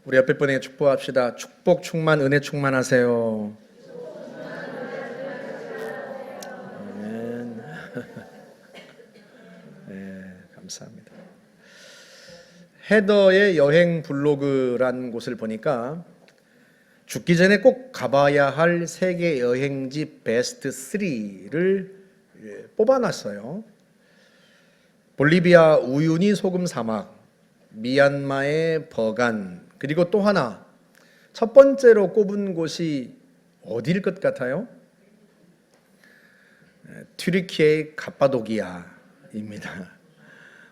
우리 옆에 분에게 축복합시다. 축복 충만, 은혜 충만하세요. 아멘. 네, 감사합니다. 헤더의 여행 블로그란 곳을 보니까 죽기 전에 꼭 가봐야 할 세계 여행지 베스트 3를 뽑아놨어요. 볼리비아 우유니 소금 사막, 미얀마의 버간, 그리고 또 하나 첫 번째로 꼽은 곳이 어디일 것 같아요? 튀르키예의 갑바도기아입니다.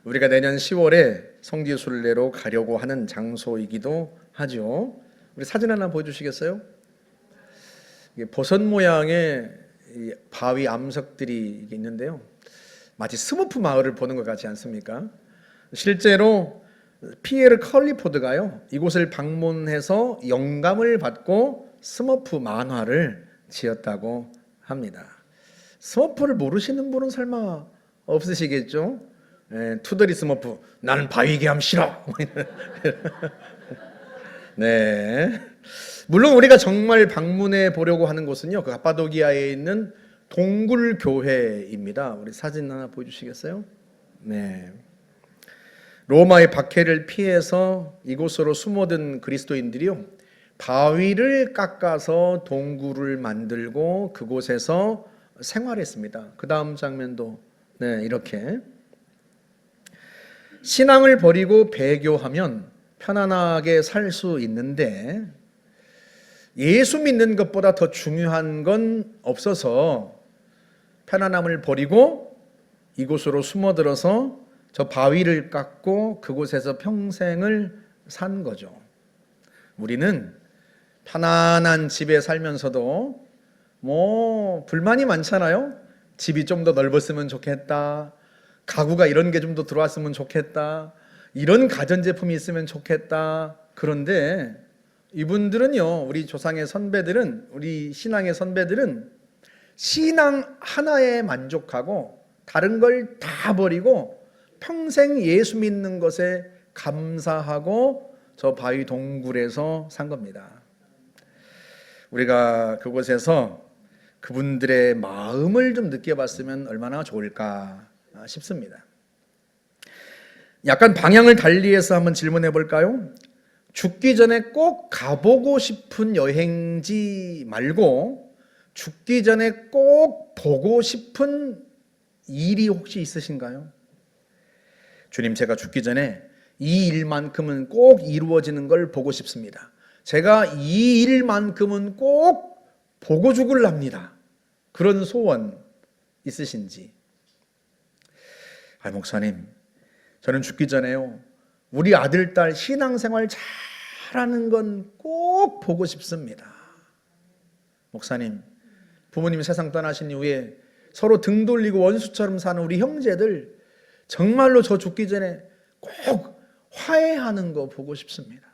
우리가 내년 10월에 성지순례로 가려고 하는 장소이기도 하죠. 우리 사진 하나 보여주시겠어요? 버섯 모양의 바위 암석들이 있는데요. 마치 스머프 마을을 보는 것 같지 않습니까? 실제로 피에르 컬리포드가요, 이곳을 방문해서 영감을 받고 스머프 만화를 지었다고 합니다. 스머프를 모르시는 분은 설마 없으시겠죠? 투더리 스머프, 나는 바위개함 싫어. 네, 물론 우리가 정말 방문해 보려고 하는 곳은요, 그 갑바도기아에 있는 동굴교회입니다. 우리 사진 하나 보여주시겠어요? 네. 로마의 박해를 피해서 이곳으로 숨어든 그리스도인들이요, 바위를 깎아서 동굴을 만들고 그곳에서 생활했습니다. 그 다음 장면도 이렇게 신앙을 버리고 배교하면 편안하게 살 수 있는데 예수 믿는 것보다 더 중요한 건 없어서 편안함을 버리고 이곳으로 숨어들어서 저 바위를 깎고 그곳에서 평생을 산 거죠. 우리는 편안한 집에 살면서도 불만이 많잖아요. 집이 좀 더 넓었으면 좋겠다. 가구가 이런 게 좀 더 들어왔으면 좋겠다. 이런 가전제품이 있으면 좋겠다. 그런데 이분들은요, 우리 조상의 선배들은, 우리 신앙의 선배들은 신앙 하나에 만족하고 다른 걸 다 버리고 평생 예수 믿는 것에 감사하고 저 바위 동굴에서 산 겁니다. 우리가 그곳에서 그분들의 마음을 좀 느껴봤으면 얼마나 좋을까 싶습니다. 약간 방향을 달리해서 한번 질문해 볼까요? 죽기 전에 꼭 가보고 싶은 여행지 말고 죽기 전에 꼭 보고 싶은 일이 혹시 있으신가요? 주님, 제가 죽기 전에 이 일만큼은 꼭 이루어지는 걸 보고 싶습니다. 제가 이 일만큼은 꼭 보고 죽을랍니다. 그런 소원 있으신지? 목사님, 저는 죽기 전에요, 우리 아들, 딸 신앙생활 잘하는 건 꼭 보고 싶습니다. 목사님, 부모님 세상 떠나신 이후에 서로 등 돌리고 원수처럼 사는 우리 형제들 정말로 저 죽기 전에 꼭 화해하는 거 보고 싶습니다.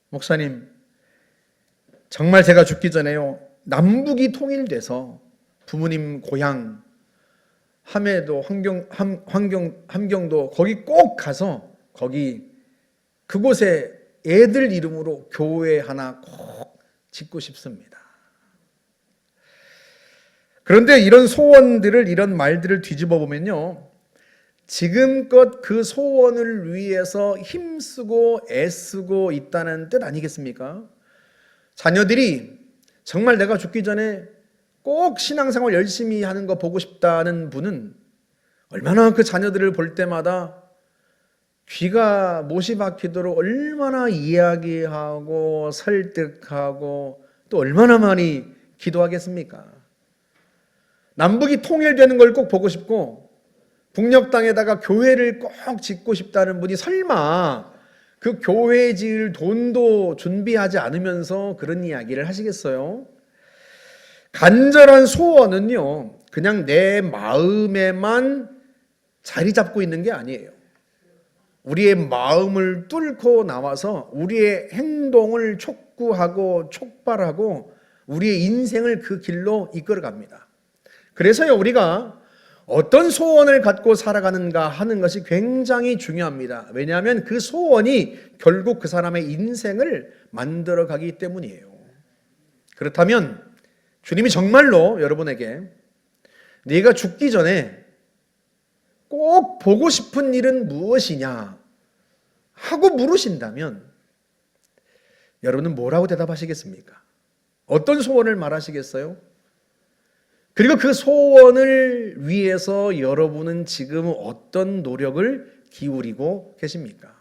목사님, 정말 제가 죽기 전에요, 남북이 통일돼서 부모님 고향 함해도 함경도 거기 꼭 가서 그곳에 애들 이름으로 교회 하나 꼭 짓고 싶습니다. 그런데 이런 소원들을, 이런 말들을 뒤집어 보면요, 지금껏 그 소원을 위해서 힘쓰고 애쓰고 있다는 뜻 아니겠습니까? 자녀들이 정말 내가 죽기 전에 꼭 신앙생활 열심히 하는 거 보고 싶다는 분은 얼마나 그 자녀들을 볼 때마다 귀가 못이 박히도록 얼마나 이야기하고 설득하고 또 얼마나 많이 기도하겠습니까? 남북이 통일되는 걸 꼭 보고 싶고 북녘 땅에다가 교회를 꼭 짓고 싶다는 분이 설마 그 교회 지을 돈도 준비하지 않으면서 그런 이야기를 하시겠어요? 간절한 소원은요, 그냥 내 마음에만 자리 잡고 있는 게 아니에요. 우리의 마음을 뚫고 나와서 우리의 행동을 촉구하고 촉발하고 우리의 인생을 그 길로 이끌어 갑니다. 그래서요, 우리가 어떤 소원을 갖고 살아가는가 하는 것이 굉장히 중요합니다. 왜냐하면 그 소원이 결국 그 사람의 인생을 만들어 가기 때문이에요. 그렇다면 주님이 정말로 여러분에게 네가 죽기 전에 꼭 보고 싶은 일은 무엇이냐 하고 물으신다면 여러분은 뭐라고 대답하시겠습니까? 어떤 소원을 말하시겠어요? 그리고 그 소원을 위해서 여러분은 지금 어떤 노력을 기울이고 계십니까?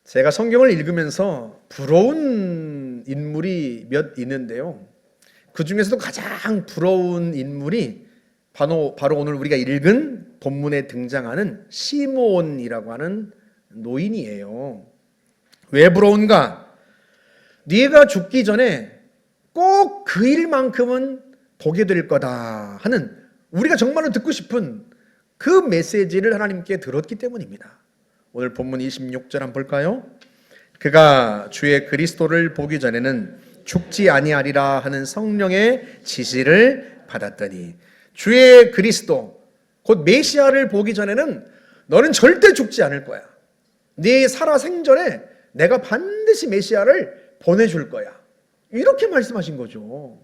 제가 성경을 읽으면서 부러운 인물이 몇 있는데요. 그 중에서도 가장 부러운 인물이 바로 오늘 우리가 읽은 본문에 등장하는 시므온이라고 하는 노인이에요. 왜 부러운가? 네가 죽기 전에 꼭 그 일만큼은 보게 될 거다 하는 우리가 정말로 듣고 싶은 그 메시지를 하나님께 들었기 때문입니다. 오늘 본문 26절 한번 볼까요? 그가 주의 그리스도를 보기 전에는 죽지 아니하리라 하는 성령의 지시를 받았더니 주의 그리스도 곧 메시아를 보기 전에는 너는 절대 죽지 않을 거야. 네 살아 생전에 내가 반드시 메시아를 보내줄 거야. 이렇게 말씀하신 거죠.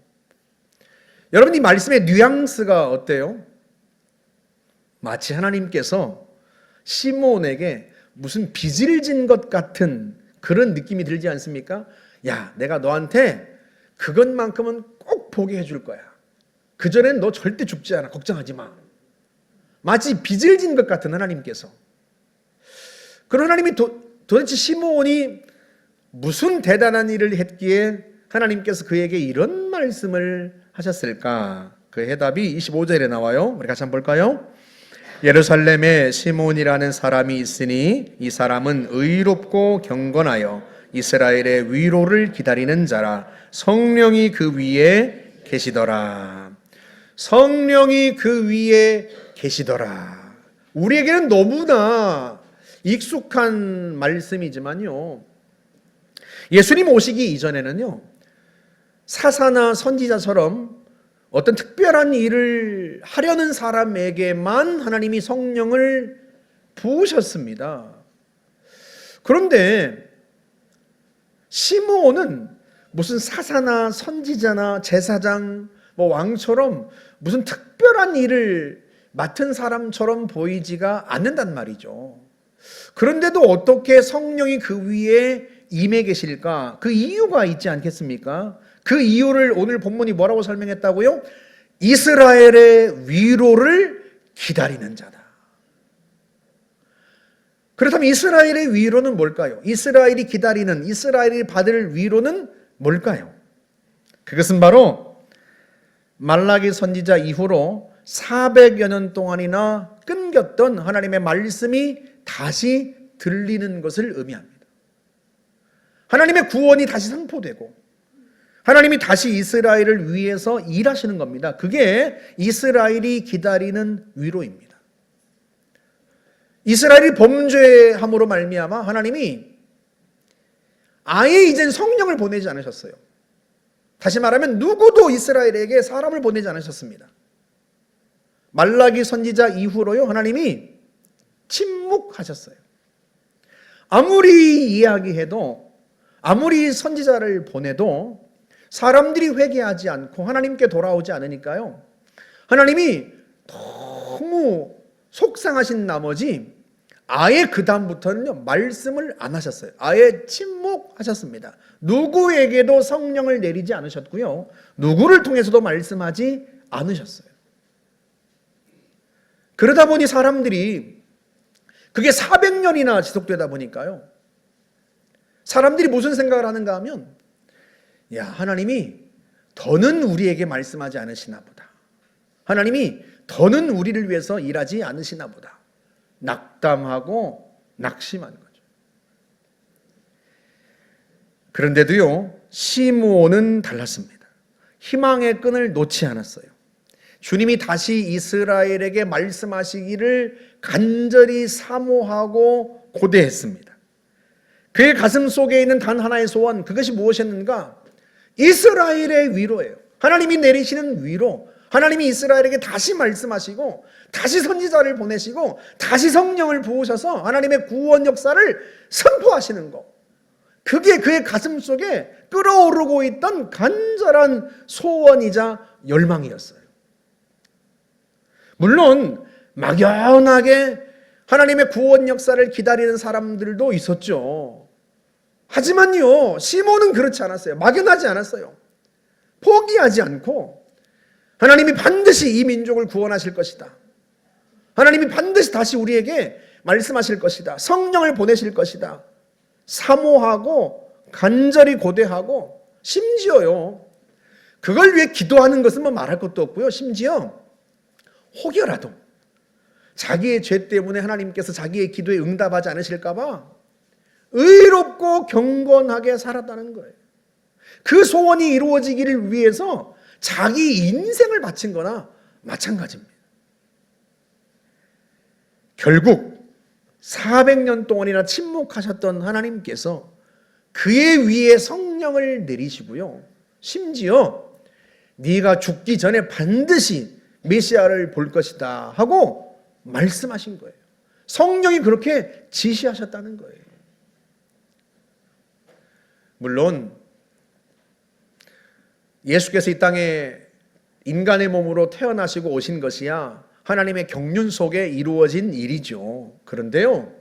여러분 이 말씀의 뉘앙스가 어때요? 마치 하나님께서 시므온에게 무슨 빚을 진 것 같은 그런 느낌이 들지 않습니까? 야, 내가 너한테 그것만큼은 꼭 보게 해줄 거야. 그전엔 너 절대 죽지 않아. 걱정하지 마. 마치 빚을 진 것 같은 하나님께서. 그런 하나님이 도대체 시므온이 무슨 대단한 일을 했기에 하나님께서 그에게 이런 말씀을 하셨을까? 그 해답이 25절에 나와요. 우리 같이 한번 볼까요? 예루살렘에 시므온이라는 사람이 있으니 이 사람은 의롭고 경건하여 이스라엘의 위로를 기다리는 자라. 성령이 그 위에 계시더라. 성령이 그 위에 계시더라. 우리에게는 너무나 익숙한 말씀이지만요. 예수님 오시기 이전에는요. 사사나 선지자처럼 어떤 특별한 일을 하려는 사람에게만 하나님이 성령을 부으셨습니다. 그런데 시므온은 무슨 사사나 선지자나 제사장, 왕처럼 무슨 특별한 일을 맡은 사람처럼 보이지가 않는단 말이죠. 그런데도 어떻게 성령이 그 위에 임해 계실까? 그 이유가 있지 않겠습니까? 그 이유를 오늘 본문이 뭐라고 설명했다고요? 이스라엘의 위로를 기다리는 자다. 그렇다면 이스라엘의 위로는 뭘까요? 이스라엘이 기다리는, 이스라엘이 받을 위로는 뭘까요? 그것은 바로 말라기 선지자 이후로 400여 년 동안이나 끊겼던 하나님의 말씀이 다시 들리는 것을 의미합니다. 하나님의 구원이 다시 선포되고 하나님이 다시 이스라엘을 위해서 일하시는 겁니다. 그게 이스라엘이 기다리는 위로입니다. 이스라엘이 범죄함으로 말미암아 하나님이 아예 이젠 성령을 보내지 않으셨어요. 다시 말하면 누구도 이스라엘에게 사람을 보내지 않으셨습니다. 말라기 선지자 이후로요 하나님이 침묵하셨어요. 아무리 이야기해도 아무리 선지자를 보내도 사람들이 회개하지 않고 하나님께 돌아오지 않으니까요. 하나님이 너무 속상하신 나머지 아예 그 다음부터는요 말씀을 안 하셨어요. 아예 침묵하셨습니다. 누구에게도 성령을 내리지 않으셨고요. 누구를 통해서도 말씀하지 않으셨어요. 그러다 보니 사람들이 그게 400년이나 지속되다 보니까요. 사람들이 무슨 생각을 하는가 하면 야, 하나님이 더는 우리에게 말씀하지 않으시나 보다. 하나님이 더는 우리를 위해서 일하지 않으시나 보다. 낙담하고 낙심하는 거죠. 그런데도요, 시므온은 달랐습니다. 희망의 끈을 놓지 않았어요. 주님이 다시 이스라엘에게 말씀하시기를 간절히 사모하고 고대했습니다. 그의 가슴 속에 있는 단 하나의 소원, 그것이 무엇이었는가? 이스라엘의 위로예요. 하나님이 내리시는 위로, 하나님이 이스라엘에게 다시 말씀하시고 다시 선지자를 보내시고 다시 성령을 부으셔서 하나님의 구원 역사를 선포하시는 것, 그게 그의 가슴 속에 끓어오르고 있던 간절한 소원이자 열망이었어요. 물론 막연하게 하나님의 구원 역사를 기다리는 사람들도 있었죠. 하지만요, 시몬은 그렇지 않았어요. 막연하지 않았어요. 포기하지 않고 하나님이 반드시 이 민족을 구원하실 것이다. 하나님이 반드시 다시 우리에게 말씀하실 것이다. 성령을 보내실 것이다. 사모하고 간절히 고대하고, 심지어요, 그걸 위해 기도하는 것은 뭐 말할 것도 없고요, 심지어 혹여라도 자기의 죄 때문에 하나님께서 자기의 기도에 응답하지 않으실까 봐 의롭고 경건하게 살았다는 거예요. 그 소원이 이루어지기를 위해서 자기 인생을 바친 거나 마찬가지입니다. 결국 400년 동안이나 침묵하셨던 하나님께서 그의 위에 성령을 내리시고요, 심지어 네가 죽기 전에 반드시 메시아를 볼 것이다 하고 말씀하신 거예요. 성령이 그렇게 지시하셨다는 거예요. 물론 예수께서 이 땅에 인간의 몸으로 태어나시고 오신 것이야 하나님의 경륜 속에 이루어진 일이죠. 그런데요,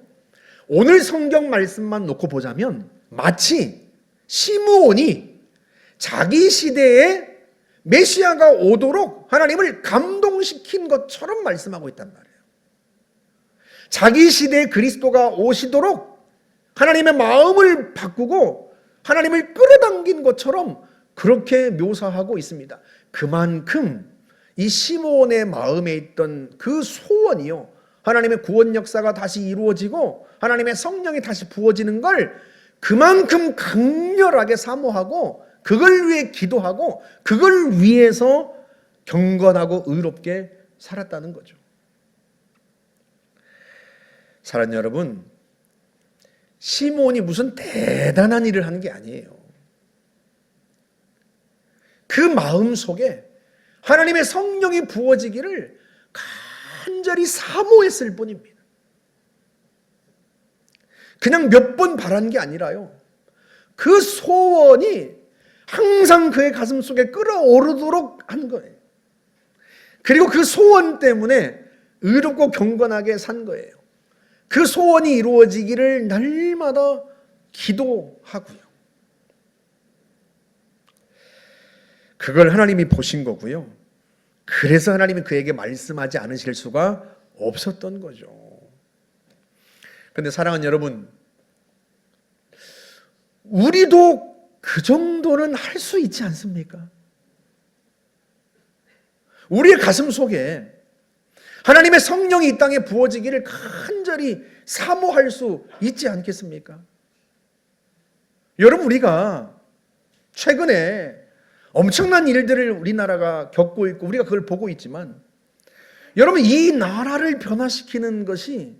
오늘 성경 말씀만 놓고 보자면 마치 시므온이 자기 시대에 메시아가 오도록 하나님을 감동시킨 것처럼 말씀하고 있단 말이에요. 자기 시대에 그리스도가 오시도록 하나님의 마음을 바꾸고 하나님을 끌어당긴 것처럼 그렇게 묘사하고 있습니다. 그만큼 이 시므온의 마음에 있던 그 소원이요, 하나님의 구원 역사가 다시 이루어지고 하나님의 성령이 다시 부어지는 걸 그만큼 강렬하게 사모하고 그걸 위해 기도하고 그걸 위해서 경건하고 의롭게 살았다는 거죠. 사랑하는 여러분, 시므온이 무슨 대단한 일을 한 게 아니에요. 그 마음 속에 하나님의 성령이 부어지기를 간절히 사모했을 뿐입니다. 그냥 몇 번 바란 게 아니라요, 그 소원이 항상 그의 가슴 속에 끓어오르도록 한 거예요. 그리고 그 소원 때문에 의롭고 경건하게 산 거예요. 그 소원이 이루어지기를 날마다 기도하고요. 그걸 하나님이 보신 거고요. 그래서 하나님이 그에게 말씀하지 않으실 수가 없었던 거죠. 그런데 사랑하는 여러분, 우리도 그 정도는 할 수 있지 않습니까? 우리의 가슴 속에 하나님의 성령이 이 땅에 부어지기를 간절히 사모할 수 있지 않겠습니까? 여러분, 우리가 최근에 엄청난 일들을 우리나라가 겪고 있고 우리가 그걸 보고 있지만, 여러분, 이 나라를 변화시키는 것이,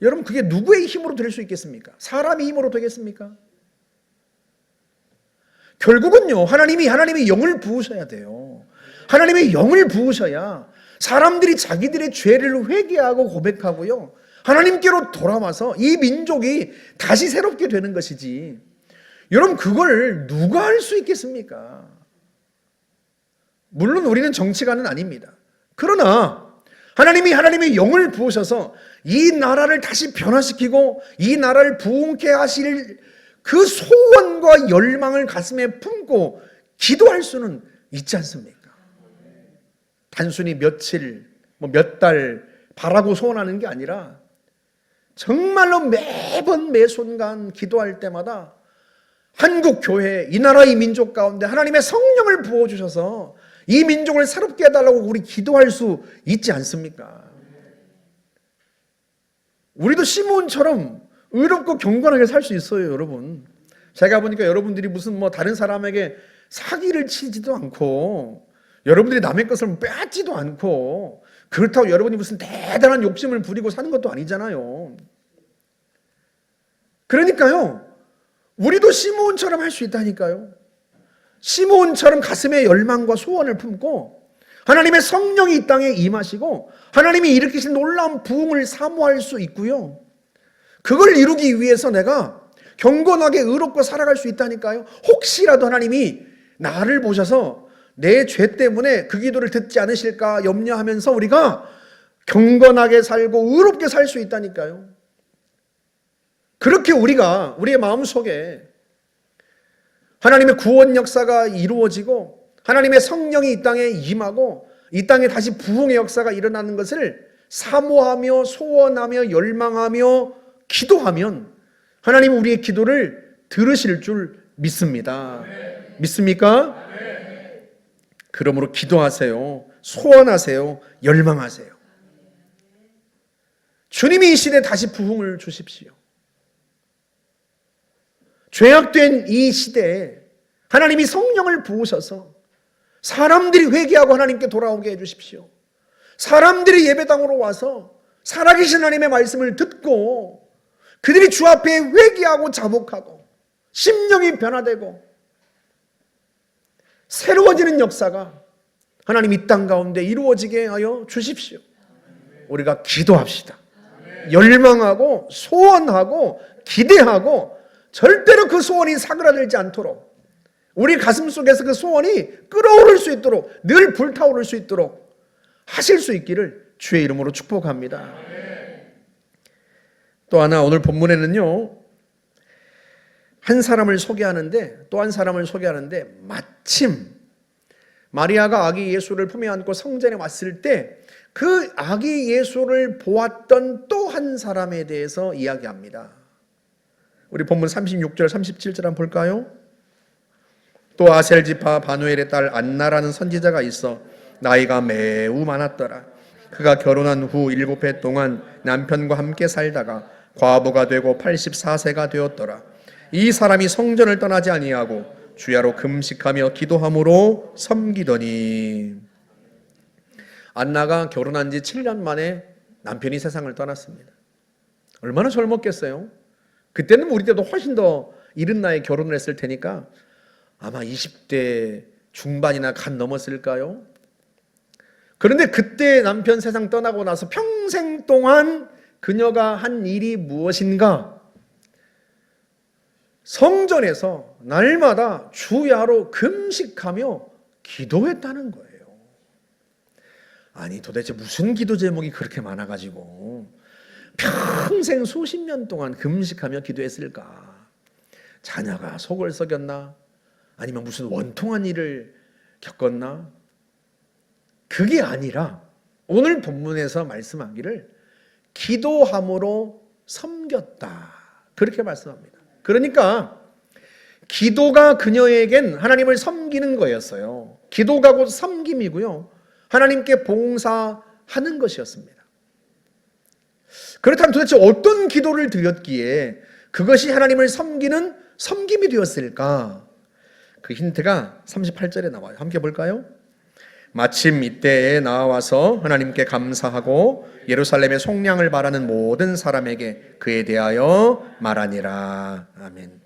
여러분, 그게 누구의 힘으로 될 수 있겠습니까? 사람의 힘으로 되겠습니까? 결국은요, 하나님의 영을 부으셔야 돼요. 하나님의 영을 부으셔야 사람들이 자기들의 죄를 회개하고 고백하고요, 하나님께로 돌아와서 이 민족이 다시 새롭게 되는 것이지, 여러분, 그걸 누가 할 수 있겠습니까? 물론 우리는 정치가는 아닙니다. 그러나 하나님의 영을 부으셔서 이 나라를 다시 변화시키고 이 나라를 부흥케 하실 그 소원과 열망을 가슴에 품고 기도할 수는 있지 않습니까? 단순히 며칠, 몇 달 바라고 소원하는 게 아니라 정말로 매번 매순간 기도할 때마다 한국 교회, 이 나라 이 민족 가운데 하나님의 성령을 부어주셔서 이 민족을 새롭게 해달라고 우리 기도할 수 있지 않습니까? 우리도 시므온처럼 의롭고 경건하게 살 수 있어요, 여러분. 제가 보니까 여러분들이 무슨 다른 사람에게 사기를 치지도 않고, 여러분들이 남의 것을 빼앗지도 않고, 그렇다고 여러분이 무슨 대단한 욕심을 부리고 사는 것도 아니잖아요. 그러니까요, 우리도 시므온처럼 할 수 있다니까요. 시므온처럼 가슴에 열망과 소원을 품고 하나님의 성령이 이 땅에 임하시고 하나님이 일으키신 놀라운 부흥을 사모할 수 있고요. 그걸 이루기 위해서 내가 경건하게 의롭고 살아갈 수 있다니까요. 혹시라도 하나님이 나를 보셔서 내 죄 때문에 그 기도를 듣지 않으실까 염려하면서 우리가 경건하게 살고 의롭게 살 수 있다니까요. 그렇게 우리가 우리의 마음속에 하나님의 구원 역사가 이루어지고 하나님의 성령이 이 땅에 임하고 이 땅에 다시 부흥의 역사가 일어나는 것을 사모하며 소원하며 열망하며 기도하면 하나님은 우리의 기도를 들으실 줄 믿습니다. 믿습니까? 그러므로 기도하세요. 소원하세요. 열망하세요. 주님이 이 시대에 다시 부흥을 주십시오. 죄악된 이 시대에 하나님이 성령을 부으셔서 사람들이 회개하고 하나님께 돌아오게 해주십시오. 사람들이 예배당으로 와서 살아계신 하나님의 말씀을 듣고 그들이 주 앞에 회개하고 자복하고 심령이 변화되고 새로워지는 역사가 하나님 이 땅 가운데 이루어지게 하여 주십시오. 우리가 기도합시다. 열망하고 소원하고 기대하고 절대로 그 소원이 사그라들지 않도록 우리 가슴 속에서 그 소원이 끓어오를 수 있도록 늘 불타오를 수 있도록 하실 수 있기를 주의 이름으로 축복합니다. 또 하나 오늘 본문에는요, 한 사람을 소개하는데 또 한 사람을 소개하는데 마침 마리아가 아기 예수를 품에 안고 성전에 왔을 때 그 아기 예수를 보았던 또 한 사람에 대해서 이야기합니다. 우리 본문 36절 37절 한번 볼까요? 또 아셀 지파 바누엘의 딸 안나라는 선지자가 있어 나이가 매우 많았더라. 그가 결혼한 후 7해 동안 남편과 함께 살다가 과부가 되고 84세가 되었더라. 이 사람이 성전을 떠나지 아니하고 주야로 금식하며 기도함으로 섬기더니. 안나가 결혼한 지 7년 만에 남편이 세상을 떠났습니다. 얼마나 젊었겠어요? 그때는 우리 때도 훨씬 더 이른 나이에 결혼을 했을 테니까 아마 20대 중반이나 간 넘었을까요? 그런데 그때 남편 세상 떠나고 나서 평생 동안 그녀가 한 일이 무엇인가? 성전에서 날마다 주야로 금식하며 기도했다는 거예요. 아니 도대체 무슨 기도 제목이 그렇게 많아가지고 평생 수십 년 동안 금식하며 기도했을까? 자녀가 속을 썩였나? 아니면 무슨 원통한 일을 겪었나? 그게 아니라 오늘 본문에서 말씀하기를 기도함으로 섬겼다, 그렇게 말씀합니다. 그러니까 기도가 그녀에겐 하나님을 섬기는 거였어요. 기도가 곧 섬김이고요, 하나님께 봉사하는 것이었습니다. 그렇다면 도대체 어떤 기도를 드렸기에 그것이 하나님을 섬기는 섬김이 되었을까? 그 힌트가 38절에 나와요. 함께 볼까요? 마침 이때에 나와서 하나님께 감사하고 예루살렘의 속량을 바라는 모든 사람에게 그에 대하여 말하니라. 아멘.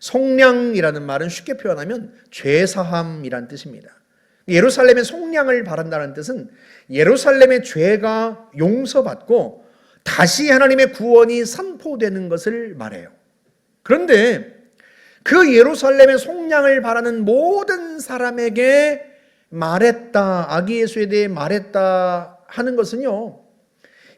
속량이라는 말은 쉽게 표현하면 죄사함이란 뜻입니다. 예루살렘의 속량을 바란다는 뜻은 예루살렘의 죄가 용서받고 다시 하나님의 구원이 선포되는 것을 말해요. 그런데 그 예루살렘의 속량을 바라는 모든 사람에게 말했다, 아기 예수에 대해 말했다 하는 것은요,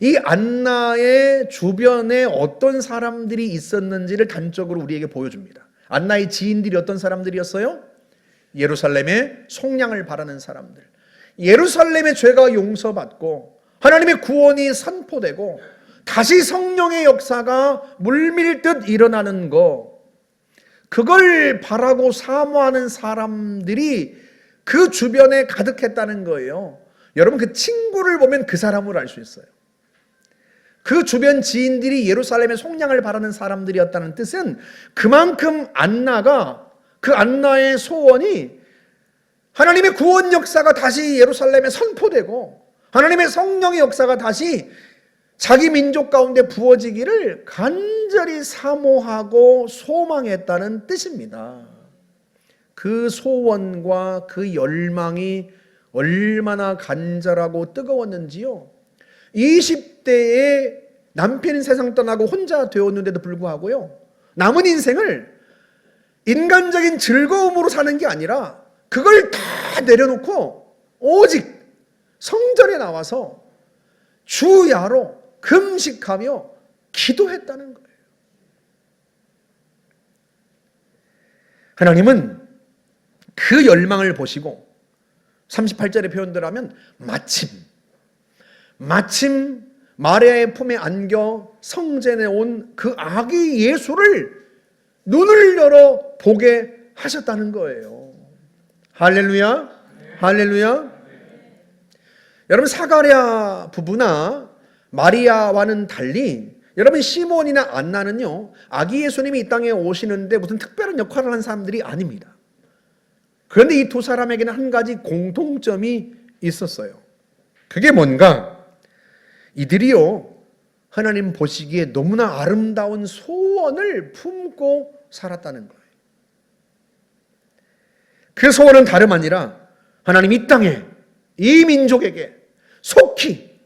이 안나의 주변에 어떤 사람들이 있었는지를 단적으로 우리에게 보여줍니다. 안나의 지인들이 어떤 사람들이었어요? 예루살렘의 속량을 바라는 사람들. 예루살렘의 죄가 용서받고 하나님의 구원이 선포되고 다시 성령의 역사가 물밀듯 일어나는 것, 그걸 바라고 사모하는 사람들이 그 주변에 가득했다는 거예요. 여러분, 그 친구를 보면 그 사람을 알 수 있어요. 그 주변 지인들이 예루살렘의 속량을 바라는 사람들이었다는 뜻은 그만큼 안나가, 그 안나의 소원이 하나님의 구원 역사가 다시 예루살렘에 선포되고 하나님의 성령의 역사가 다시 자기 민족 가운데 부어지기를 간절히 사모하고 소망했다는 뜻입니다. 그 소원과 그 열망이 얼마나 간절하고 뜨거웠는지요. 20대에 남편이 세상 떠나고 혼자 되었는데도 불구하고요, 남은 인생을 인간적인 즐거움으로 사는 게 아니라 그걸 다 내려놓고 오직 성전에 나와서 주야로 금식하며 기도했다는 거예요. 하나님은 그 열망을 보시고 38절의 표현대로 하면 마침 마리아의 품에 안겨 성전에 온 그 아기 예수를 눈을 열어 보게 하셨다는 거예요. 할렐루야, 할렐루야. 여러분, 사가랴 부부나 마리아와는 달리 여러분, 시몬이나 안나는요, 아기 예수님이 이 땅에 오시는데 무슨 특별한 역할을 한 사람들이 아닙니다. 그런데 이 두 사람에게는 한 가지 공통점이 있었어요. 그게 뭔가? 이들이요, 하나님 보시기에 너무나 아름다운 소원을 품고 살았다는 거예요. 그 소원은 다름 아니라 하나님 이 땅에, 이 민족에게 속히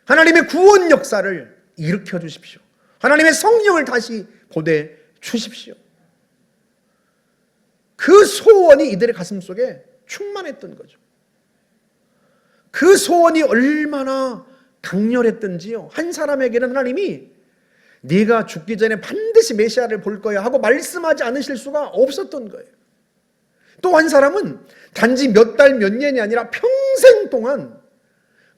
하나님의 구원 역사를 일으켜 주십시오. 하나님의 성령을 다시 보내 주십시오. 그 소원이 이들의 가슴 속에 충만했던 거죠. 그 소원이 얼마나 강렬했던지요, 한 사람에게는 하나님이 네가 죽기 전에 반드시 메시아를 볼 거야 하고 말씀하지 않으실 수가 없었던 거예요. 또 한 사람은 단지 몇 달, 몇 년이 아니라 평생 동안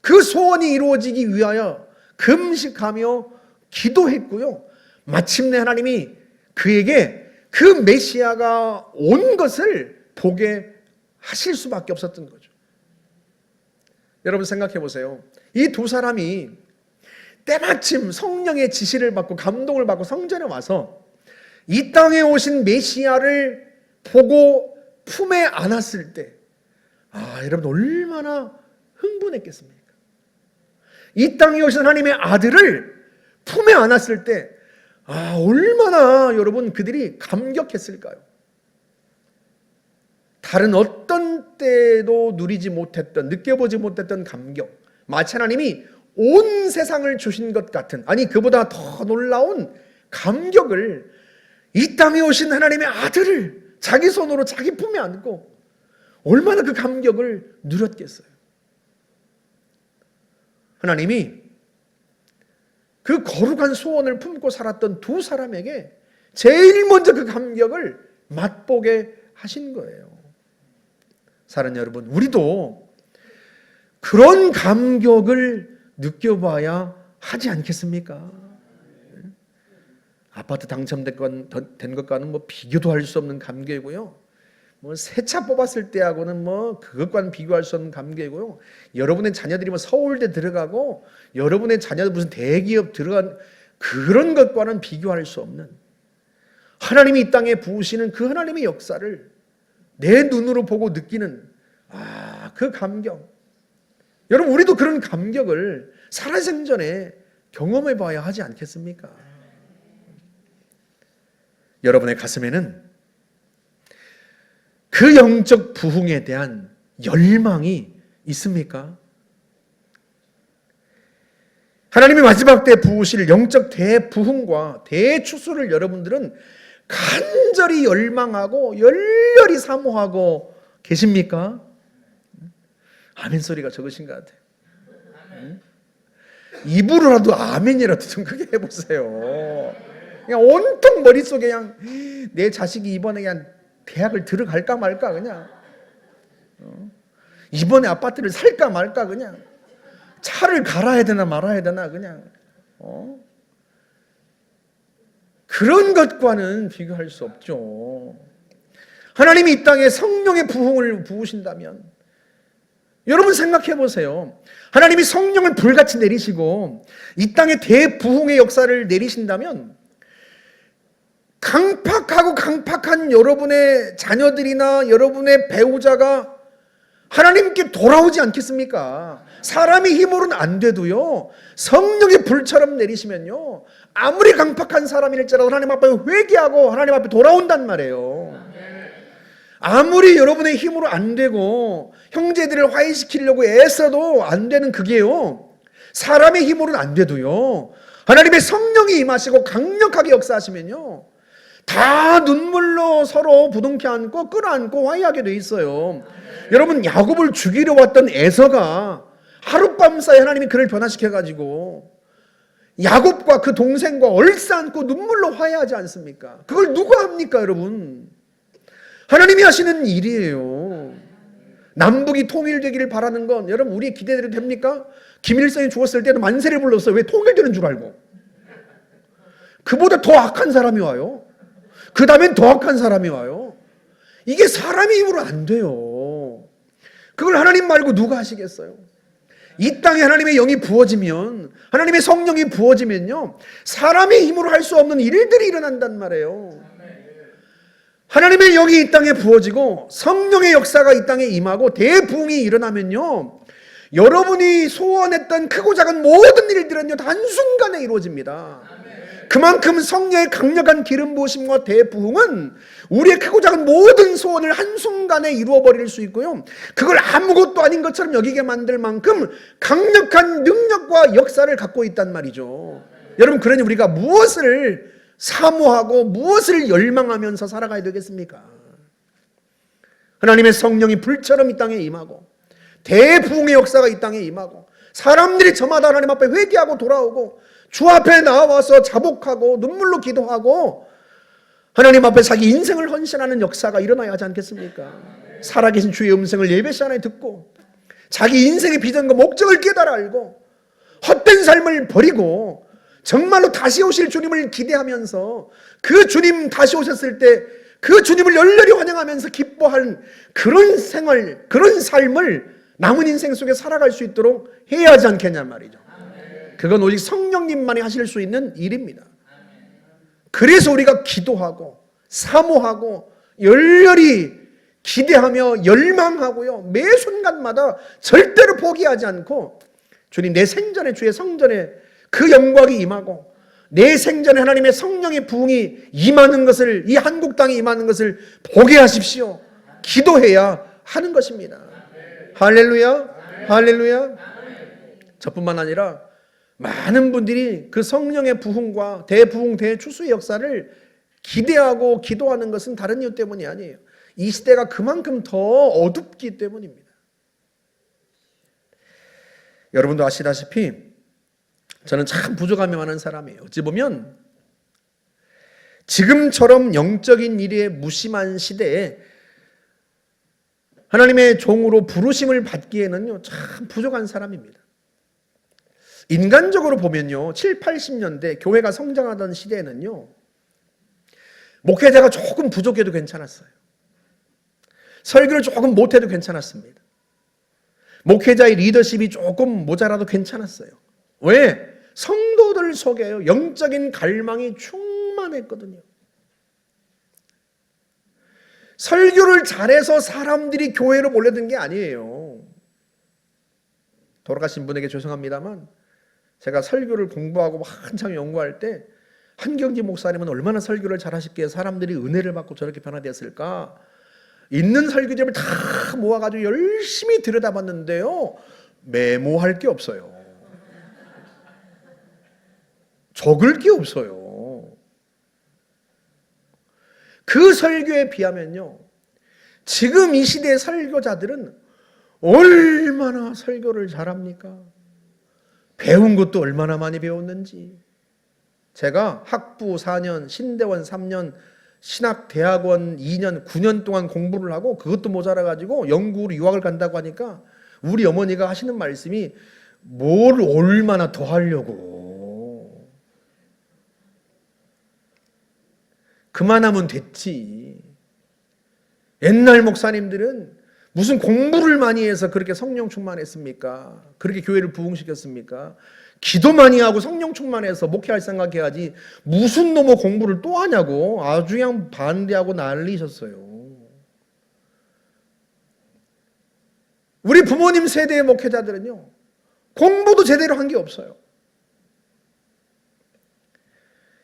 그 소원이 이루어지기 위하여 금식하며 기도했고요, 마침내 하나님이 그에게 그 메시아가 온 것을 보게 하실 수밖에 없었던 거죠. 여러분, 생각해 보세요. 이 두 사람이 때마침 성령의 지시를 받고 감동을 받고 성전에 와서 이 땅에 오신 메시아를 보고 품에 안았을 때, 여러분 얼마나 흥분했겠습니까? 이 땅에 오신 하나님의 아들을 품에 안았을 때 얼마나 여러분 그들이 감격했을까요? 다른 어떤 때도 누리지 못했던, 느껴보지 못했던 감격, 마치 하나님이 온 세상을 주신 것 같은, 아니 그보다 더 놀라운 감격을, 이 땅에 오신 하나님의 아들을 자기 손으로 자기 품에 안고 얼마나 그 감격을 누렸겠어요. 하나님이 그 거룩한 소원을 품고 살았던 두 사람에게 제일 먼저 그 감격을 맛보게 하신 거예요. 사랑하는 여러분, 우리도 그런 감격을 느껴봐야 하지 않겠습니까? 아파트 당첨된 것과는 뭐 비교도 할 수 없는 감격이고요, 뭐 새 차 뽑았을 때하고는 뭐 그것과는 비교할 수 없는 감격이고요, 여러분의 자녀들이 뭐 서울대 들어가고 여러분의 자녀들 무슨 대기업 들어간 그런 것과는 비교할 수 없는, 하나님이 이 땅에 부으시는 그 하나님의 역사를 내 눈으로 보고 느끼는 그 감격. 여러분, 우리도 그런 감격을 살아생전에 경험해 봐야 하지 않겠습니까? 여러분의 가슴에는 그 영적 부흥에 대한 열망이 있습니까? 하나님이 마지막 때 부으실 영적 대부흥과 대추수를 여러분들은 간절히 열망하고 열렬히 사모하고 계십니까? 아멘 소리가 적으신 것 같아요. 입으로라도 아멘이라도 좀 크게 해보세요. 그냥 온통 머릿속에 그냥 내 자식이 이번에 그냥 대학을 들어갈까 말까, 그냥 이번에 아파트를 살까 말까, 그냥 차를 갈아야 되나 말아야 되나, 그냥 그런 것과는 비교할 수 없죠. 하나님이 이 땅에 성령의 부흥을 부으신다면, 여러분 생각해 보세요. 하나님이 성령을 불같이 내리시고 이 땅에 대부흥의 역사를 내리신다면, 강팍한 여러분의 자녀들이나 여러분의 배우자가 하나님께 돌아오지 않겠습니까? 사람의 힘으로는 안 돼도요, 성령의 불처럼 내리시면요, 아무리 강팍한 사람일지라도 하나님 앞에 회개하고 하나님 앞에 돌아온단 말이에요. 아무리 여러분의 힘으로 안 되고 형제들을 화해시키려고 애써도 안 되는 그게요, 사람의 힘으로는 안 돼도요, 하나님의 성령이 임하시고 강력하게 역사하시면요, 다 눈물로 서로 부둥켜 안고 끌어안고 화해하게 돼 있어요. 여러분, 야곱을 죽이려 왔던 에서가 하룻밤 사이에 하나님이 그를 변화시켜가지고 야곱과 그 동생과 얼싸안고 눈물로 화해하지 않습니까? 그걸 누가 합니까, 여러분? 하나님이 하시는 일이에요. 남북이 통일되기를 바라는 건 여러분 우리 기대대로 됩니까? 김일성이 죽었을 때도 만세를 불렀어요. 왜? 통일되는 줄 알고. 그보다 더 악한 사람이 와요. 그 다음엔 더 악한 사람이 와요. 이게 사람의 힘으로 안 돼요. 그걸 하나님 말고 누가 하시겠어요? 이 땅에 하나님의 영이 부어지면, 하나님의 성령이 부어지면요, 사람의 힘으로 할 수 없는 일들이 일어난단 말이에요. 하나님의 영이 이 땅에 부어지고 성령의 역사가 이 땅에 임하고 대부흥이 일어나면요, 여러분이 소원했던 크고 작은 모든 일들은요, 한순간에 이루어집니다. 그만큼 성령의 강력한 기름 부으심과 대부흥은 우리의 크고 작은 모든 소원을 한순간에 이루어버릴 수 있고요, 그걸 아무것도 아닌 것처럼 여기게 만들 만큼 강력한 능력과 역사를 갖고 있단 말이죠. 여러분, 그러니 우리가 무엇을 사모하고 무엇을 열망하면서 살아가야 되겠습니까? 하나님의 성령이 불처럼 이 땅에 임하고 대부흥의 역사가 이 땅에 임하고 사람들이 저마다 하나님 앞에 회개하고 돌아오고 주 앞에 나와서 자복하고 눈물로 기도하고 하나님 앞에 자기 인생을 헌신하는 역사가 일어나야 하지 않겠습니까? 살아계신 주의 음성을 예배 시간에 듣고 자기 인생의 비전과 목적을 깨달아 알고 헛된 삶을 버리고 정말로 다시 오실 주님을 기대하면서 그 주님 다시 오셨을 때 그 주님을 열렬히 환영하면서 기뻐하는 그런 생활, 그런 삶을 남은 인생 속에 살아갈 수 있도록 해야 하지 않겠냐 말이죠. 그건 오직 성령님만이 하실 수 있는 일입니다. 그래서 우리가 기도하고 사모하고 열렬히 기대하며 열망하고요, 매 순간마다 절대로 포기하지 않고 주님, 내 생전에 주의 성전에 그 영광이 임하고 내 생전에 하나님의 성령의 부흥이 임하는 것을, 이 한국 땅에 임하는 것을 보게 하십시오. 기도해야 하는 것입니다. 할렐루야, 할렐루야. 저뿐만 아니라 많은 분들이 그 성령의 부흥과 대부흥, 대추수의 역사를 기대하고 기도하는 것은 다른 이유 때문이 아니에요. 이 시대가 그만큼 더 어둡기 때문입니다. 여러분도 아시다시피 저는 참 부족함이 많은 사람이에요. 어찌 보면 지금처럼 영적인 일에 무심한 시대에 하나님의 종으로 부르심을 받기에는요, 참 부족한 사람입니다. 인간적으로 보면요, 7, 80년대 교회가 성장하던 시대에는요, 목회자가 조금 부족해도 괜찮았어요. 설교를 조금 못해도 괜찮았습니다. 목회자의 리더십이 조금 모자라도 괜찮았어요. 왜? 성도들 속에요, 영적인 갈망이 충만했거든요. 설교를 잘해서 사람들이 교회로 몰려든 게 아니에요. 돌아가신 분에게 죄송합니다만 제가 설교를 공부하고 한참 연구할 때 한경지 목사님은 얼마나 설교를 잘하셨기에 사람들이 은혜를 받고 저렇게 변화되었을까? 있는 설교집을 다 모아가지고 열심히 들여다봤는데요, 메모할 게 없어요. 적을 게 없어요. 그 설교에 비하면요, 지금 이 시대의 설교자들은 얼마나 설교를 잘합니까? 배운 것도 얼마나 많이 배웠는지. 제가 학부 4년, 신대원 3년, 신학대학원 2년, 9년 동안 공부를 하고 그것도 모자라가지고 영국으로 유학을 간다고 하니까 우리 어머니가 하시는 말씀이 뭘 얼마나 더 하려고. 그만하면 됐지. 옛날 목사님들은 무슨 공부를 많이 해서 그렇게 성령 충만했습니까? 그렇게 교회를 부흥시켰습니까? 기도 많이 하고 성령 충만해서 목회할 생각해야지 무슨 놈의 공부를 또 하냐고 아주 그냥 반대하고 난리셨어요. 우리 부모님 세대의 목회자들은요, 공부도 제대로 한 게 없어요.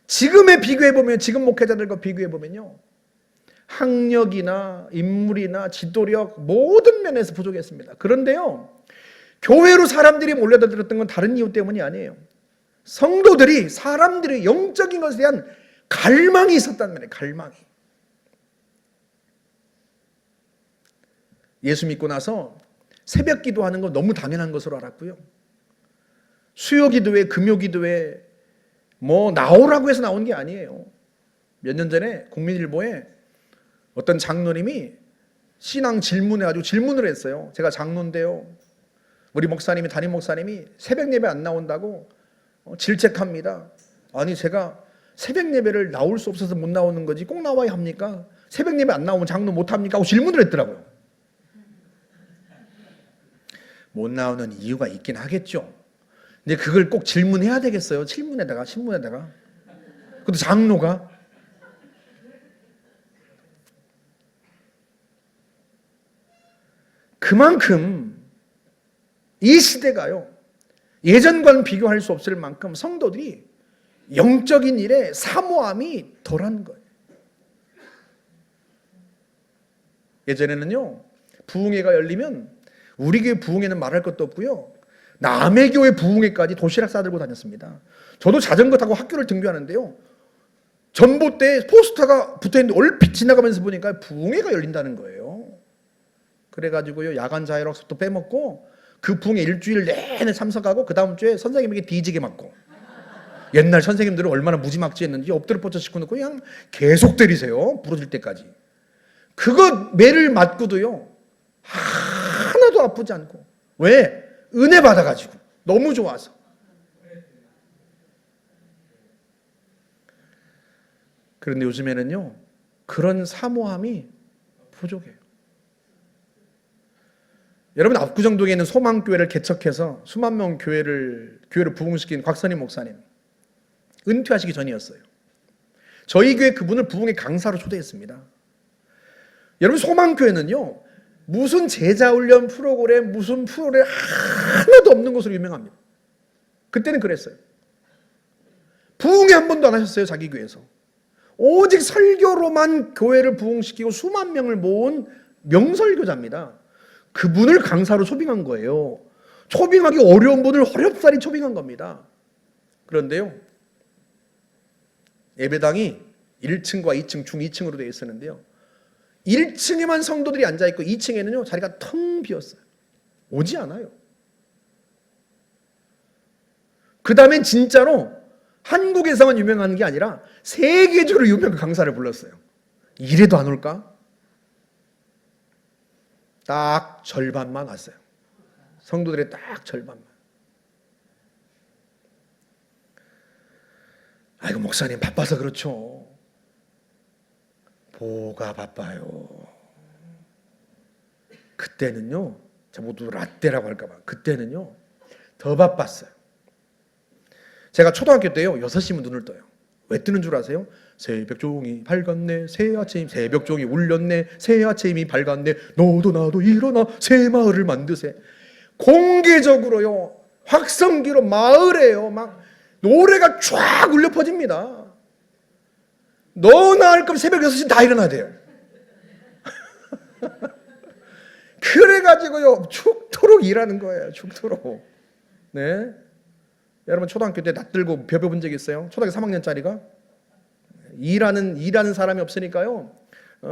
지금에 비교해보면, 지금 목회자들과 비교해보면요, 학력이나 인물이나 지도력 모든 면에서 부족했습니다. 그런데요, 교회로 사람들이 몰려들었던 건 다른 이유 때문이 아니에요. 성도들이 사람들의 영적인 것에 대한 갈망이 있었단 말이에요. 갈망이. 예수 믿고 나서 새벽 기도하는 건 너무 당연한 것으로 알았고요. 수요 기도회, 금요 기도회 뭐 나오라고 해서 나온 게 아니에요. 몇 년 전에 국민일보에 어떤 장로님이 신앙 질문해가지고 질문을 했어요. 제가 장로인데요, 우리 목사님이, 담임 목사님이 새벽 예배 안 나온다고 질책합니다. 아니, 제가 새벽 예배를 나올 수 없어서 못 나오는 거지 꼭 나와야 합니까? 새벽 예배 안 나오면 장로 못 합니까? 하고 질문을 했더라고요. 못 나오는 이유가 있긴 하겠죠. 근데 그걸 꼭 질문해야 되겠어요? 질문에다가, 신문에다가. 그것도 장로가. 그만큼 이 시대가요, 예전과는 비교할 수 없을 만큼 성도들이 영적인 일에 사모함이 덜한 거예요. 예전에는요, 부흥회가 열리면 우리 교회 부흥회는 말할 것도 없고요, 남의 교회 부흥회까지 도시락 싸들고 다녔습니다. 저도 자전거 타고 학교를 등교하는데요, 전봇대에 포스터가 붙어있는데 얼핏 지나가면서 보니까 부흥회가 열린다는 거예요. 그래가지고요, 야간 자율학습도 빼먹고 그 부흥회 일주일 내내 참석하고 그 다음 주에 선생님에게 뒤지게 맞고, 옛날 선생님들은 얼마나 무지막지했는지 엎드려 뻗쳐 짚고 놓고 그냥 계속 때리세요. 부러질 때까지. 그거 매를 맞고도요, 하나도 아프지 않고. 왜? 은혜 받아가지고. 너무 좋아서. 그런데 요즘에는요, 그런 사모함이 부족해요. 여러분, 압구정동에 있는 소망교회를 개척해서 수만 명 교회를 부흥시킨 곽선임 목사님, 은퇴하시기 전이었어요. 저희 교회 그분을 부흥회 강사로 초대했습니다. 여러분, 소망교회는요, 무슨 제자훈련 프로그램, 무슨 프로그램 하나도 없는 것으로 유명합니다. 그때는 그랬어요. 부흥회 한 번도 안 하셨어요, 자기 교회에서. 오직 설교로만 교회를 부흥시키고 수만 명을 모은 명설교자입니다. 그분을 강사로 초빙한 거예요. 초빙하기 어려운 분을 어렵사리 초빙한 겁니다. 그런데요, 예배당이 1층과 2층, 중 2층으로 되어 있었는데요, 1층에만 성도들이 앉아있고 2층에는요, 자리가 텅 비었어요. 오지 않아요. 그 다음엔 진짜로 한국에서만 유명한 게 아니라 세계적으로 유명한 강사를 불렀어요. 이래도 안 올까? 딱 절반만 왔어요. 성도들의 딱 절반만. 아이고, 목사님 바빠서 그렇죠. 뭐가 바빠요. 그때는요, 제가 모두 라떼라고 할까봐, 그때는요 더 바빴어요. 제가 초등학교 때요, 6시면 눈을 떠요. 왜 뜨는 줄 아세요? 새벽종이 밝았네, 새아침이, 새벽종이 울렸네, 새아침이 밝았네, 너도 나도 일어나 새마을을 만드세. 공개적으로요, 확성기로 마을에요, 막 노래가 쫙 울려 퍼집니다. 너나 할 거면 새벽 6시 다 일어나야 돼요. 그래가지고요, 죽도록 일하는 거예요. 죽도록. 네. 여러분, 초등학교 때 낯들고 벼벼본 적 있어요? 초등학교 3학년짜리가? 일하는 사람이 없으니까요,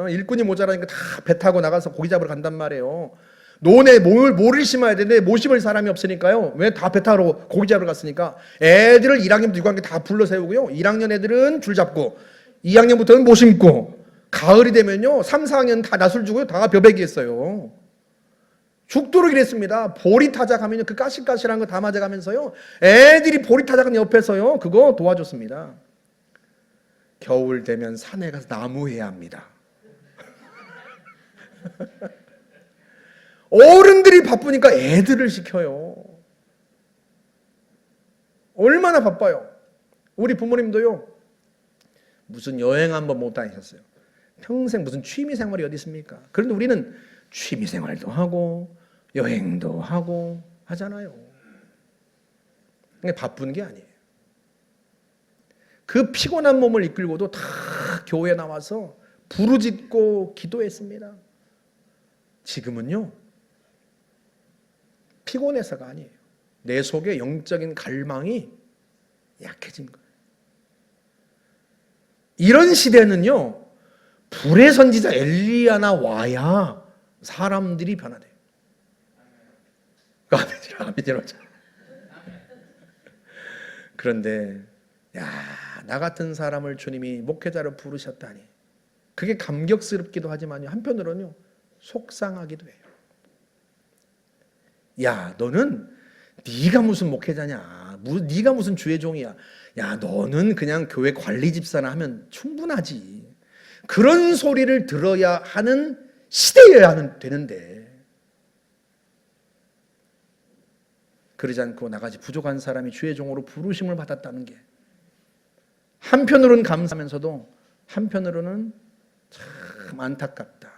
일꾼이 모자라니까 다 배 타고 나가서 고기 잡으러 간단 말이에요. 논에 모를 심어야 되는데 못 심을 사람이 없으니까요, 왜 다 배 타러 고기 잡으러 갔으니까 애들을 1학년부터 6학년 다 불러 세우고요, 1학년 애들은 줄 잡고 2학년부터는 못 심고, 가을이 되면요 3, 4학년 다 낯을 주고요, 다 벼베기 했어요. 죽도록 일했습니다. 보리타작 하면요, 그 까실까실한 거 다 맞아가면서요, 애들이 보리타작은 옆에서요 그거 도와줬습니다. 겨울 되면 산에 가서 나무해야 합니다. 어른들이 바쁘니까 애들을 시켜요. 얼마나 바빠요. 우리 부모님도요, 무슨 여행 한번 못 다니셨어요. 평생 무슨 취미생활이 어디 있습니까? 그런데 우리는 취미생활도 하고 여행도 하고 하잖아요. 바쁜 게 아니에요. 그 피곤한 몸을 이끌고도 다 교회에 나와서 부르짖고 기도했습니다. 지금은요, 피곤해서가 아니에요. 내 속에 영적인 갈망이 약해진 거예요. 이런 시대는요, 불의 선지자 엘리야나 와야 사람들이 변화돼요. 아멘이죠. 그런데 나 같은 사람을 주님이 목회자로 부르셨다니, 그게 감격스럽기도 하지만 한편으로는요 속상하기도 해요. 너는 네가 무슨 목회자냐, 네가 무슨 주의 종이야, 너는 그냥 교회 관리 집사나 하면 충분하지, 그런 소리를 들어야 하는 시대여야 되는데, 그러지 않고 나같이 부족한 사람이 주의 종으로 부르심을 받았다는 게 한편으로는 감사하면서도 한편으로는 참 안타깝다,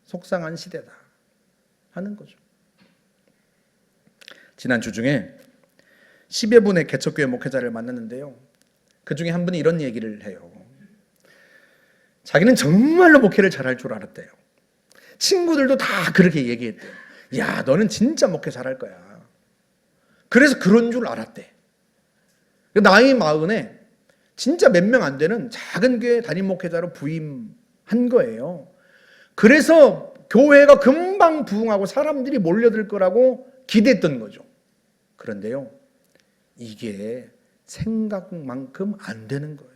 속상한 시대다 하는 거죠. 지난주 중에 10여 분의 개척교회 목회자를 만났는데요, 그 중에 한 분이 이런 얘기를 해요. 자기는 정말로 목회를 잘할 줄 알았대요. 친구들도 다 그렇게 얘기했대요. 너는 진짜 목회 잘할 거야. 그래서 그런 줄 알았대. 나이 40에 진짜 몇 명 안 되는 작은 교회 담임 목회자로 부임한 거예요. 그래서 교회가 금방 부흥하고 사람들이 몰려들 거라고 기대했던 거죠. 그런데요, 이게 생각만큼 안 되는 거예요.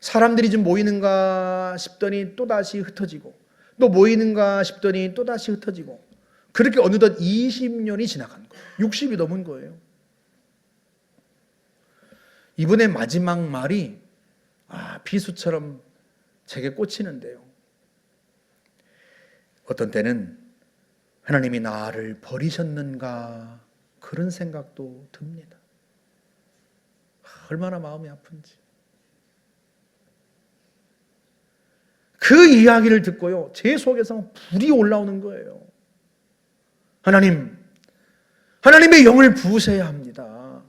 사람들이 좀 모이는가 싶더니 또다시 흩어지고, 또 모이는가 싶더니 또다시 흩어지고, 그렇게 어느덧 20년이 지나간 거예요. 60이 넘은 거예요. 이번에 마지막 말이 비수처럼 제게 꽂히는데요, 어떤 때는 하나님이 나를 버리셨는가 그런 생각도 듭니다. 얼마나 마음이 아픈지. 그 이야기를 듣고요, 제 속에서 불이 올라오는 거예요. 하나님의 영을 부으셔야 합니다.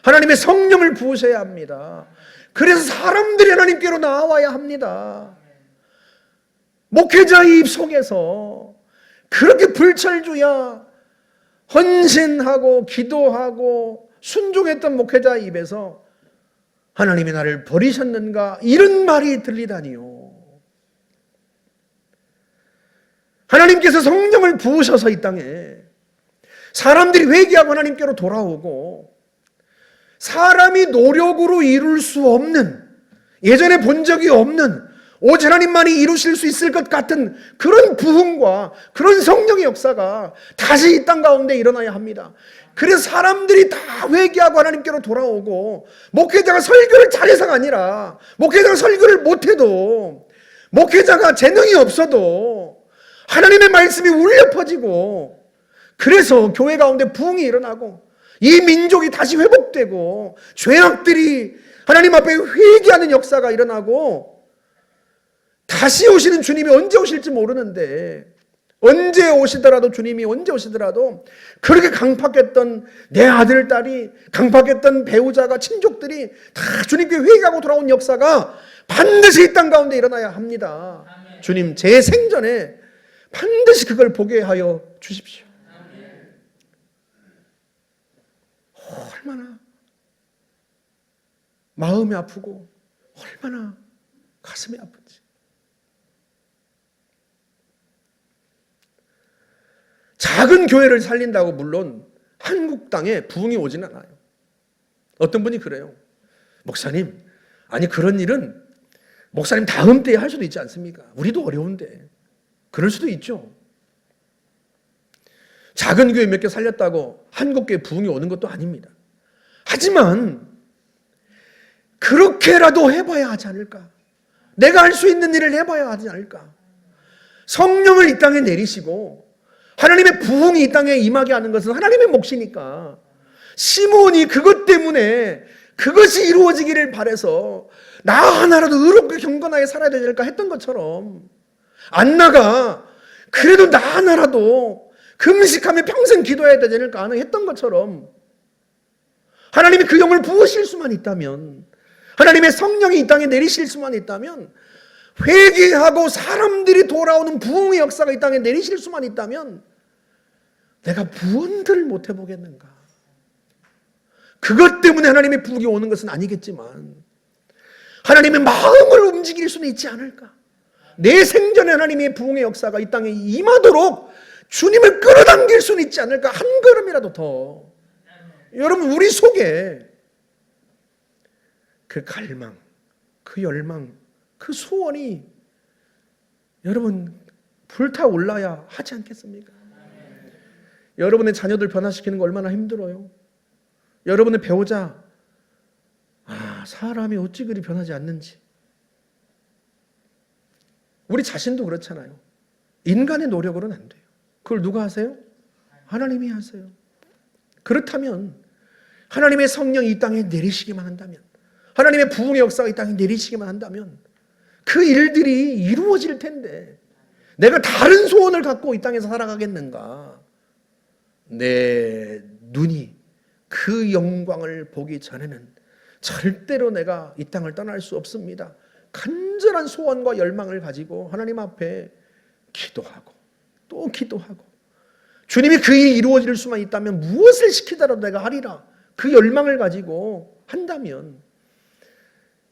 하나님의 성령을 부으셔야 합니다. 그래서 사람들이 하나님께로 나와야 합니다. 목회자의 입 속에서 그렇게 불철주야 헌신하고 기도하고 순종했던 목회자의 입에서 하나님이 나를 버리셨는가 이런 말이 들리다니요. 하나님께서 성령을 부으셔서 이 땅에 사람들이 회개하고 하나님께로 돌아오고, 사람이 노력으로 이룰 수 없는, 예전에 본 적이 없는, 오직 하나님만이 이루실 수 있을 것 같은 그런 부흥과 그런 성령의 역사가 다시 이 땅 가운데 일어나야 합니다. 그래서 사람들이 다 회개하고 하나님께로 돌아오고, 목회자가 설교를 잘해서가 아니라, 목회자가 설교를 못해도, 목회자가 재능이 없어도 하나님의 말씀이 울려 퍼지고, 그래서 교회 가운데 부흥이 일어나고 이 민족이 다시 회복되고 죄악들이 하나님 앞에 회개하는 역사가 일어나고, 다시 오시는 주님이 언제 오실지 모르는데, 언제 오시더라도, 주님이 언제 오시더라도 그렇게 강팍했던 내 아들, 딸이, 강팍했던 배우자가, 친족들이 다 주님께 회개하고 돌아온 역사가 반드시 이 땅 가운데 일어나야 합니다. 아멘. 주님 제 생전에 반드시 그걸 보게 하여 주십시오. 얼마나 마음이 아프고 얼마나 가슴이 아픈지. 작은 교회를 살린다고 물론 한국 땅에 부흥이 오지는 않아요. 어떤 분이 그래요. 목사님, 아니 그런 일은 목사님 다음 때에 할 수도 있지 않습니까? 우리도 어려운데. 그럴 수도 있죠. 작은 교회 몇 개 살렸다고 한국 교회 부흥이 오는 것도 아닙니다. 하지만 그렇게라도 해봐야 하지 않을까? 내가 할 수 있는 일을 해봐야 하지 않을까? 성령을 이 땅에 내리시고 하나님의 부흥이 이 땅에 임하게 하는 것은 하나님의 몫이니까, 시몬이 그것 때문에 그것이 이루어지기를 바라서 나 하나라도 의롭게 경건하게 살아야 되지 않을까 했던 것처럼, 안나가 그래도 나 하나라도 금식하며 평생 기도해야 되지 않을까 했던 것처럼, 하나님이 그 영을 부으실 수만 있다면, 하나님의 성령이 이 땅에 내리실 수만 있다면 회개하고 사람들이 돌아오는 부흥의 역사가 이 땅에 내리실 수만 있다면 내가 무언들을 못 해보겠는가. 그것 때문에 하나님의 부흥이 오는 것은 아니겠지만 하나님의 마음을 움직일 수는 있지 않을까. 내 생전에 하나님의 부흥의 역사가 이 땅에 임하도록 주님을 끌어당길 수는 있지 않을까. 한 걸음이라도 더. 여러분, 우리 속에 그 갈망, 그 열망, 그 소원이 여러분 불타올라야 하지 않겠습니까? 여러분의 자녀들 변화시키는 거 얼마나 힘들어요. 여러분의 배우자, 사람이 어찌 그리 변하지 않는지. 우리 자신도 그렇잖아요. 인간의 노력으로는 안 돼요. 그걸 누가 하세요? 하나님이 하세요. 그렇다면 하나님의 성령이 이 땅에 내리시기만 한다면, 하나님의 부흥의 역사가 이 땅에 내리시기만 한다면 그 일들이 이루어질 텐데 내가 다른 소원을 갖고 이 땅에서 살아가겠는가. 내 눈이 그 영광을 보기 전에는 절대로 내가 이 땅을 떠날 수 없습니다. 간절한 소원과 열망을 가지고 하나님 앞에 기도하고 또 기도하고, 주님이 그 일이 이루어질 수만 있다면 무엇을 시키더라도 내가 하리라, 그 열망을 가지고 한다면,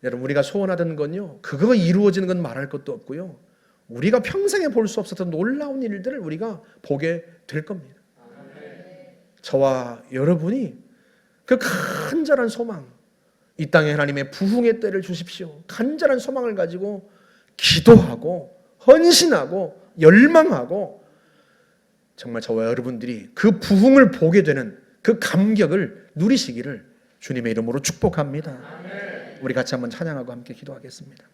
여러분, 우리가 소원하던 건요, 그거 이루어지는 건 말할 것도 없고요, 우리가 평생에 볼 수 없었던 놀라운 일들을 우리가 보게 될 겁니다. 저와 여러분이 그 간절한 소망, 이 땅에 하나님의 부흥의 때를 주십시오, 간절한 소망을 가지고 기도하고 헌신하고 열망하고, 정말 저와 여러분들이 그 부흥을 보게 되는 그 감격을 누리시기를 주님의 이름으로 축복합니다. 우리 같이 한번 찬양하고 함께 기도하겠습니다.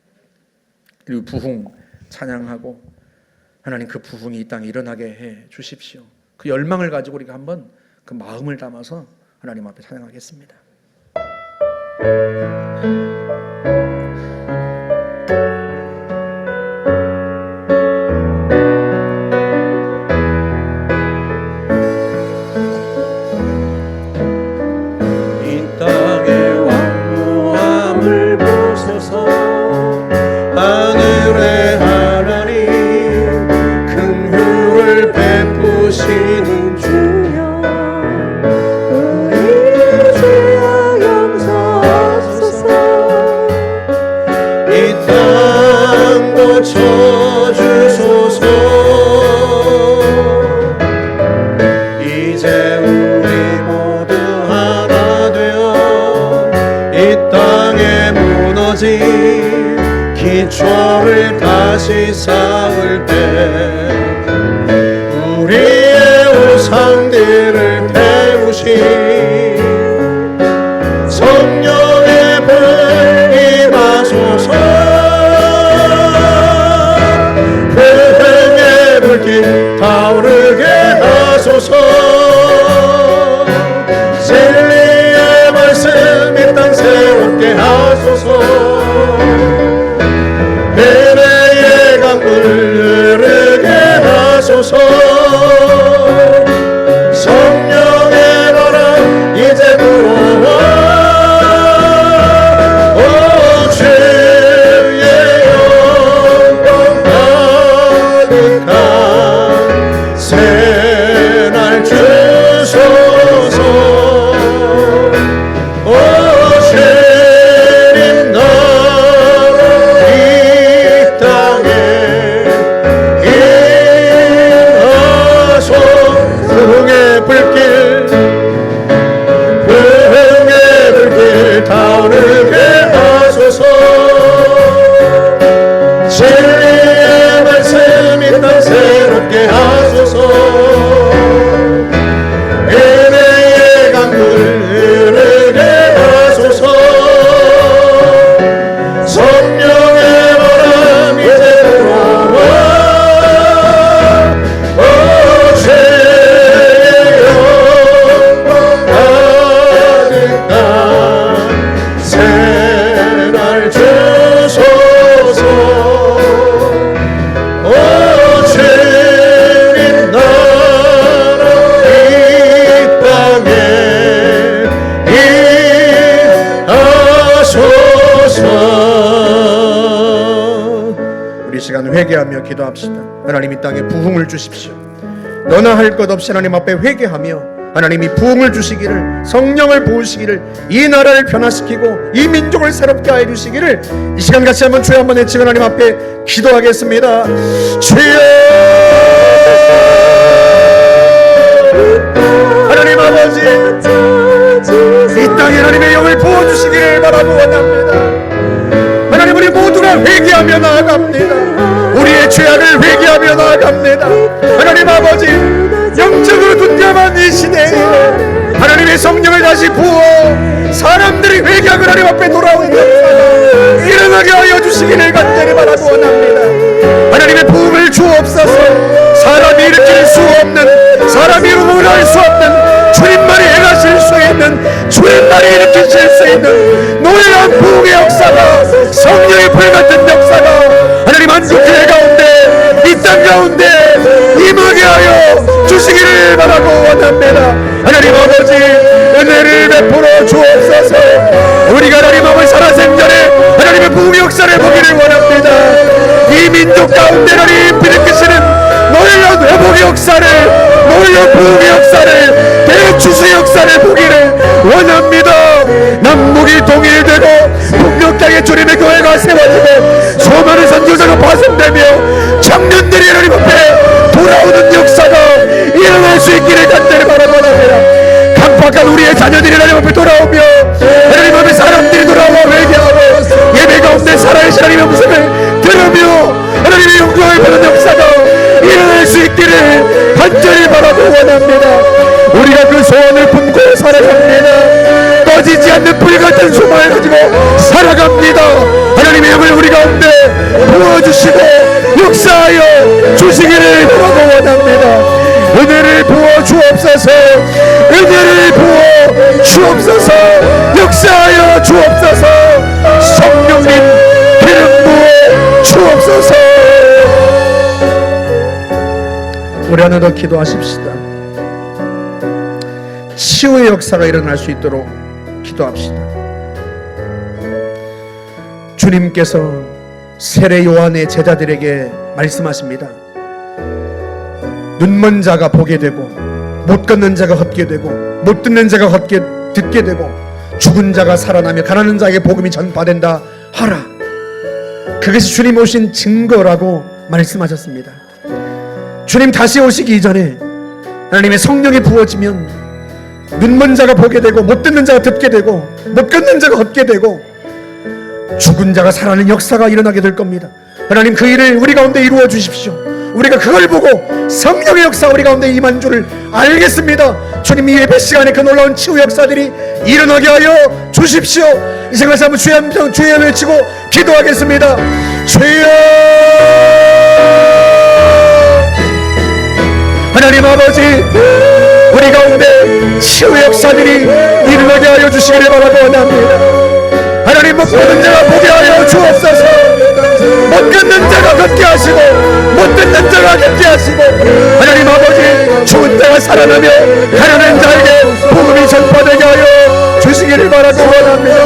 그리고 부흥 찬양하고 하나님 그 부흥이 이 땅에 일어나게 해 주십시오. 그 열망을 가지고 우리가 한번 그 마음을 담아서 하나님 앞에 찬양하겠습니다. 기초를 다시 쌓을 때 우리의 우상들을 태우신 성령의 불 임하소서. 불행의 불길 타오르게 하소서. 진리의 말씀 이 땅 새롭게 하소서. 은혜의 강물 흐르게 하소서. 성령의 바람 이제 불어와. 오 주의 영광 가득한 새날 주소서. 오 주님 나라 이 땅에 임하소. 부흥의 불길 타오르게 하소서. 진리의 말씀 이 땅 새롭게 하소서. 은혜의 강물 흐르게 하소서. 성령의 바람 이제 불어와. 오 주의 영광 가득한 새날 주소서. 오 주님 시간 회개하며 기도합시다. 하나님 이 땅에 부흥을 주십시오. 너나 할 것 없이 하나님 앞에 회개하며 하나님이 부흥을 주시기를, 성령을 부으시기를, 이 나라를 변화시키고 이 민족을 새롭게 하여 주시기를 이 시간 같이 한번 주여 한번 외치고 하나님 앞에 기도하겠습니다. 주여, 하나님 아버지, 이 땅에 하나님의 영을 부어주시기를 바라고 원합니다. 하나님, 우리 모두가 회개하며 나아갑니다. 우리의 죄악을 회개하며 나아갑니다. 하나님 아버지, 영적으로 둔감한 이 시대에 하나님의 성령을 다시 부어 사람들이 회개하고 하나님 앞에 돌아오는 역사가 일어나게 하여 주시기를 간절히 바라고 원합니다. 하나님의 부흥을 주옵소서. 사람이 일으킬 수 없는, 사람이 응원할 수 없는, 주님만이 행하실 수 있는, 주님만이 일으키실 수 있는 놀라운 부흥의 역사가, 성령의 불같은 역사가 하나님 한국교회 가운데, 이 땅 가운데 임하게 하여 주시기를 바라고 원합니다. 하나님 아버지, 은혜를 베풀어 주옵소서. 우리가 하나님 아버지 살아생전에 하나님의 부흥의 역사를 보기를 원합니다. 이 민족 가운데 하나님 일으키시는 놀라운 회복의 역사를, 놀라운 부흥의 역사를, 대추수의 역사를 보기를 원합니다. 남북이 통일되고 북녘 땅에 주님의 교회가 세워지고 수많은 선교사가 파송되며 청년들이 하나님 앞에 돌아오는 역사가 일어날 수 있기를 간절히 바라고 합니다. 강팍한 우리의 자녀들이 하나님 앞에 돌아오며 하나님 앞에 사람들이 돌아와 회개하고 예배 가운데 살아계신 하나님의 음성을 들으며 하나님의 영광을 보는 역사가 일어날 수 있기를 간절히 바라고 원합니다. 우리가 그 소원을 품고 살아갑니다. 꺼지지 않는 불같은 소망을 가지고 살아갑니다. 하나님의 영을 우리 가운데 부어주시고 역사하여 주시기를 바라고 원합니다. 은혜를 부어 주옵소서. 은혜를 부어 주옵소서. 역사하여 주옵소서. 성령님 기름 부어 주옵소서. 우리 하나 더 기도하십시다. 치유의 역사가 일어날 수 있도록 기도합시다. 주님께서 세례 요한의 제자들에게 말씀하십니다. 눈먼 자가 보게 되고, 못 걷는 자가 걷게 되고, 못 듣는 자가 듣게 되고, 죽은 자가 살아나며 가난한 자에게 복음이 전파된다 하라. 그것이 주님 오신 증거라고 말씀하셨습니다. 주님 다시 오시기 이전에 하나님의 성령이 부어지면 눈먼 자가 보게 되고, 못 듣는 자가 듣게 되고, 못 걷는 자가 걷게 되고, 죽은 자가 살아나는 역사가 일어나게 될 겁니다. 하나님, 그 일을 우리 가운데 이루어 주십시오. 우리가 그걸 보고 성령의 역사 우리 가운데 임한 줄을 알겠습니다. 주님, 이 예배 시간에 그 놀라운 치유 역사들이 일어나게 하여 주십시오. 이 생각에서 한번 주의 함성, 주의 외치고 기도하겠습니다. 주여, 하나님 아버지, 우리 가운데 치유 역사들이 일어나게 하여 주시기를 바라고 원합니다. 하나님, 못 보는 자가 보게 하여 주옵소서. 못 걷는 자가 걷게 하시고, 못 듣는 자가 듣게 하시고, 하나님 아버지, 죽은 자가 살아나며 가난한 자에게 복음이 전파되게 하여 주시기를 바라고 원합니다.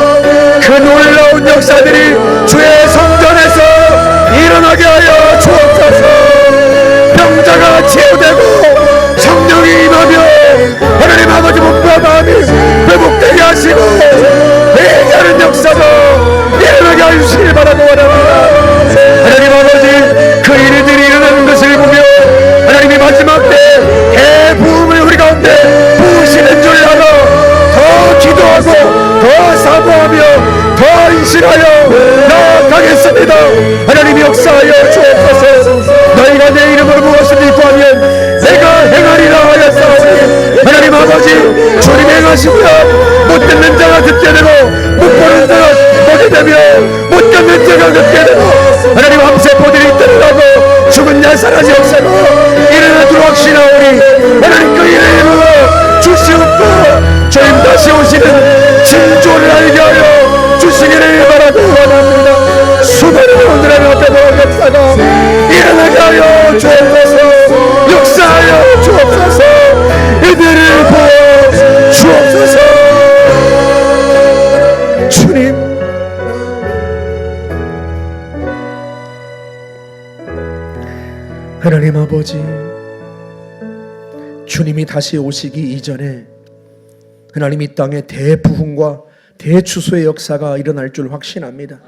그 놀라운 역사들이 주의 성전에서 일어나게 하여 주옵소서. 병자가 치유되고 성령이 임하며 하나님 아버지 몸과 마음이 회복되게 하시고 회개하는 역사가 일어나게 하여 주시길 바라고 원합니다. 하나님 아버지, 그 일들이 일어나는 것을 보며 하나님이 마지막 때 대부흥을 우리 가운데 부으시는 줄 알아 더 기도하고 더 사모하며 더 안심하여 나아가겠습니다. 하나님이 역사하여 주옵소서. 너희가 내 이름으로 무엇을 입고하면 내가 행하리라 하였사오니 하나님 아버지, 주님 행하시고요, 못 듣는 자가 듣게 되고 못 보는 자가 보게 되며 못 걷는 자가 걷게 되고 하나님 암세포들이 떠나고 죽은 자 살아지 역사가 일어나도록 확신하오니 하나님 그 일을 이루어 주시옵고 주님 다시 오시는 징조를 알게 하여 주시기를 바라고 원합니다. 수많은 오늘의 앞에 역사가 일어나게 하여 주옵소서. 역사하여 주옵소서. 이들을 부어 주옵소서. 주님, 하나님 아버지, 주님이 다시 오시기 이전에 하나님 이 땅에 대부흥과 대추수의 역사가 일어날 줄 확신합니다.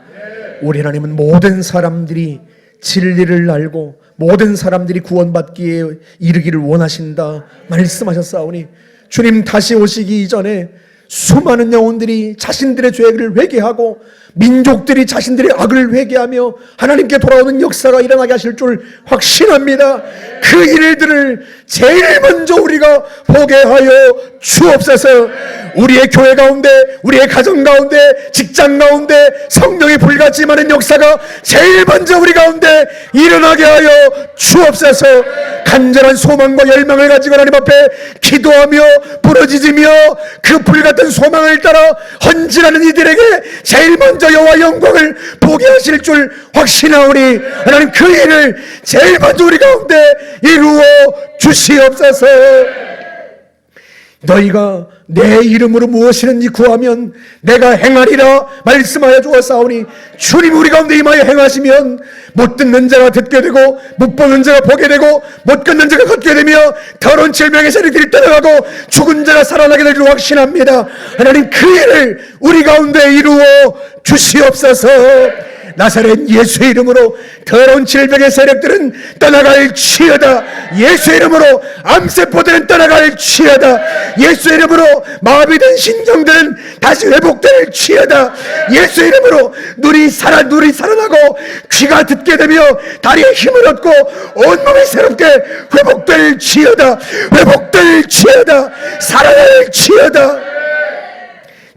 우리 하나님은 모든 사람들이 진리를 알고 모든 사람들이 구원받기에 이르기를 원하신다 말씀하셨사오니, 주님 다시 오시기 이전에 수많은 영혼들이 자신들의 죄를 회개하고 민족들이 자신들의 악을 회개하며 하나님께 돌아오는 역사가 일어나게 하실 줄 확신합니다. 그 일들을 제일 먼저 우리가 보게 하여 주옵소서. 우리의 교회 가운데, 우리의 가정 가운데, 직장 가운데 성령의 불같이 많은 역사가 제일 먼저 우리 가운데 일어나게 하여 주옵소서. 간절한 소망과 열망을 가지고 하나님 앞에 기도하며 부르짖으며 그 불같은 소망을 따라 헌질하는 이들에게 제일 먼저 여호와 영광을 보게 하실 줄 확신하오니, 하나님 그 일을 제일 먼저 우리 가운데 이루어 주시옵소서. 너희가 내 이름으로 무엇이든지 구하면 내가 행하리라 말씀하여 주었사오니, 주님 우리 가운데 임하여 행하시면 못 듣는 자가 듣게 되고 못 보는 자가 보게 되고 못 걷는 자가 걷게 되며 더러운 질병의 세력들이 떠나가고 죽은 자가 살아나게 될 줄 확신합니다. 하나님 그 일을 우리 가운데 이루어 주시옵소서. 나사렛 예수의 이름으로 더러운 질병의 세력들은 떠나갈지어다. 예수의 이름으로 암세포들은 떠나갈지어다. 예수의 이름으로 마비된 신경들은 다시 회복될지어다. 예수의 이름으로 눈이 살아나고 귀가 듣게 되며 다리에 힘을 얻고 온몸이 새롭게 회복될지어다. 회복될지어다. 살아날지어다.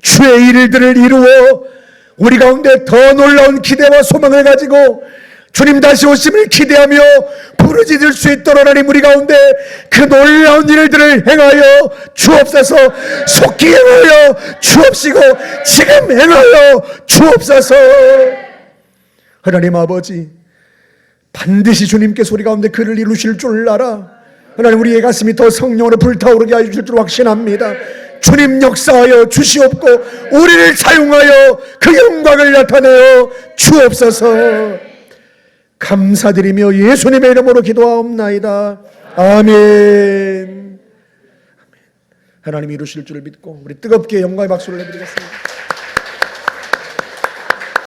주의 일들을 이루어 우리 가운데 더 놀라운 기대와 소망을 가지고 주님 다시 오심을 기대하며 부르짖을 수 있도록 하나님 우리 가운데 그 놀라운 일들을 행하여 주옵소서. 속히 행하여 주옵시고 지금 행하여 주옵소서. 하나님 아버지, 반드시 주님께서 우리 가운데 그를 이루실 줄 알아 하나님 우리의 가슴이 더 성령으로 불타오르게 하여 주실 줄 확신합니다. 주님 역사하여 주시옵고 우리를 사용하여 그 영광을 나타내어 주옵소서. 감사드리며 예수님의 이름으로 기도하옵나이다. 아멘. 하나님 이루실 줄 믿고 우리 뜨겁게 영광의 박수를 내드리겠습니다.